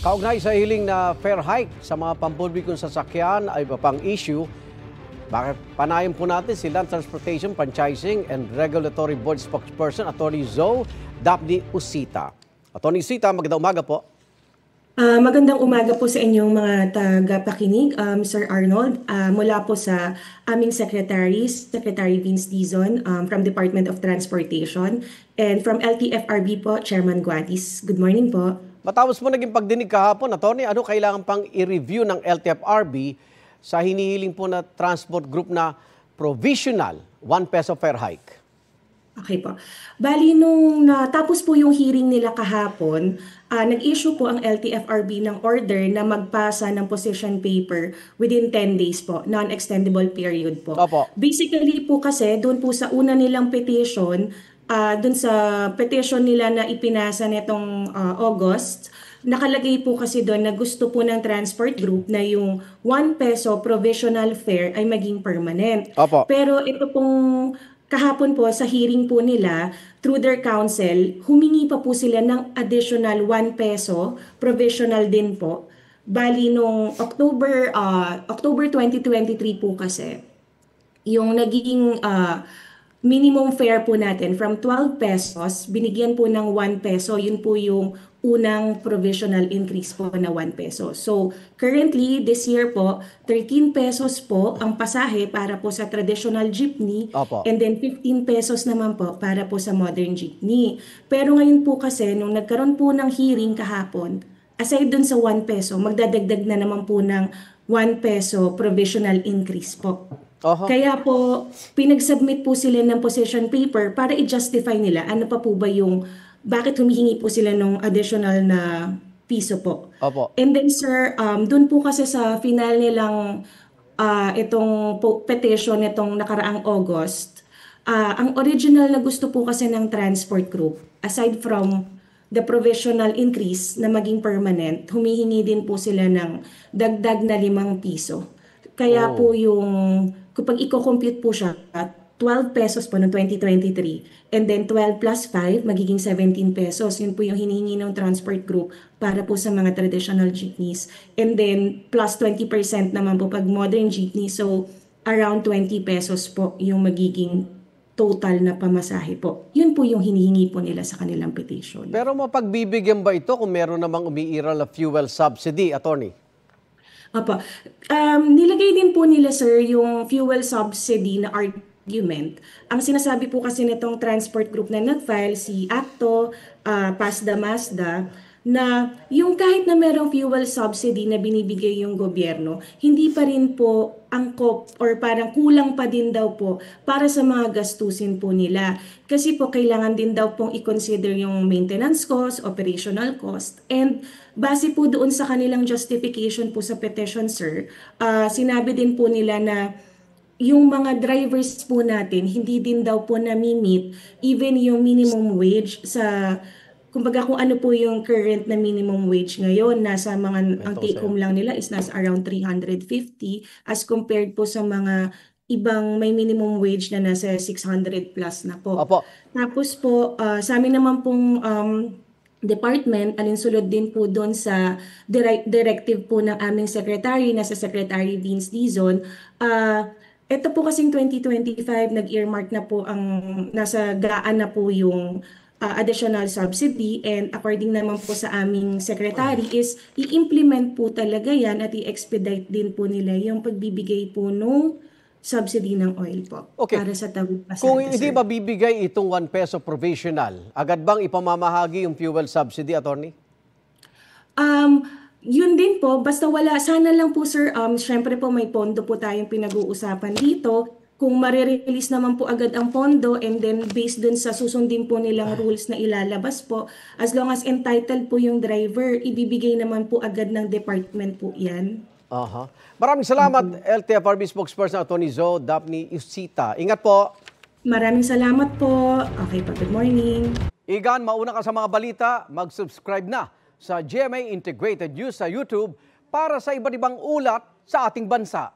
Kaugnay sa hiling na fare hike sa mga pampublikong sasakyan ay iba pang issue. Bakit panayon po natin si Land Transportation, Franchising and Regulatory Board Spokesperson, Atty. Zoe Daphne Usita. Atty. Usita, magandang umaga po. Magandang umaga po sa inyong mga tagapakinig, Mr. Arnold. Mula po sa aming Secretary Vince Dizon from Department of Transportation, and from LTFRB po, Chairman Guadis. Good morning po. Matapos mo naging pagdinig kahapon, Atty., ano kailangan pang i-review ng LTFRB sa hinihiling po na transport group na provisional 1 peso fare hike? Okay po. Bali, nung natapos po yung hearing nila kahapon, nag-issue po ang LTFRB ng order na magpasa ng position paper within 10 days po, non-extendable period po. Opo. Basically po kasi, doon po sa una nilang petition, doon sa petition nila na ipinasa nitong August, nakalagay po kasi doon na gusto po ng transport group na yung 1 peso provisional fare ay maging permanent. Opo. Pero ito pong kahapon po sa hearing po nila, through their counsel, humingi pa po sila ng additional 1 peso, provisional din po. Bali nung October 2023 po kasi, yung naging minimum fare po natin from 12 pesos, binigyan po ng 1 peso. Yun po yung unang provisional increase po na 1 peso. So currently, this year po, 13 pesos po ang pasahe para po sa traditional jeepney. Opo. And then 15 pesos naman po para po sa modern jeepney. Pero ngayon po kasi, nung nagkaroon po ng hearing kahapon, aside dun sa 1 peso, magdadagdag na naman po ng 1 peso provisional increase po. Kaya po, pinag-submit po sila ng position paper para i-justify nila ano pa po ba yung, bakit humihingi po sila ng additional na piso po. Opo. And then sir, dun po kasi sa final nilang itong petition itong nakaraang August, ang original na gusto po kasi ng transport group, aside from the provisional increase na maging permanent, humihingi din po sila ng dagdag na 5 piso. Kaya po yung, kapag i-compute po siya, 12 pesos po noong 2023, and then 12 plus 5, magiging 17 pesos. Yun po yung hinihingi ng transport group para po sa mga traditional jeepneys. And then plus 20% naman po pag modern jeepney, so around 20 pesos po yung magiging total na pamasahe po. Yun po yung hinihingi po nila sa kanilang petition. Pero mapagbibigyan ba ito kung meron namang umiiral na fuel subsidy, Atty.? Opo. Nilagay din po nila, sir, yung fuel subsidy na argument. Ang sinasabi po kasi nitong transport group na nag-file, si ACTO, PASDA, Mazda, na yung kahit na merong fuel subsidy na binibigay yung gobyerno, hindi pa rin po angkop or parang kulang pa din daw po para sa mga gastusin po nila. Kasi po kailangan din daw pong i-consider yung maintenance cost, operational cost, and base po doon sa kanilang justification po sa petition, sir, sinabi din po nila na yung mga drivers po natin, hindi din daw po nami-meet even yung minimum wage sa, kumbaga kung ano po yung current na minimum wage ngayon, nasa mga, ang take home lang nila is nasa around 350 as compared po sa mga ibang may minimum wage na nasa 600 plus na po. Opo. Tapos po, sa amin naman pong department, alinsulod din po doon sa directive po ng aming secretary, nasa Secretary Vince Dizon. Ito po kasing 2025, nag-earmark na po ang, nasa gaan na po yung additional subsidy, and according naman po sa aming secretary is i-implement po talaga yan at i-expedite din po nila yung pagbibigay po nung subsidy ng oil po. Okay. Para sa tawid pasada, Kung hindi sir. mabibigay itong 1 peso provisional, agad bang ipamamahagi yung fuel subsidy, Atty.? Yun din po, basta wala, sana lang po sir, syempre po may pondo po tayong pinag-uusapan dito. Kung marirelease naman po agad ang pondo, and then based dun sa susundin po nilang rules na ilalabas po, as long as entitled po yung driver, ibibigay naman po agad ng department po yan. Maraming salamat, LTFRB spokesperson Atty. Zoe Daphne Usita. Ingat po. Maraming salamat po. Okay po, good morning. Igan, mauna ka sa mga balita, mag-subscribe na sa GMA Integrated News sa YouTube para sa iba't ibang ulat sa ating bansa.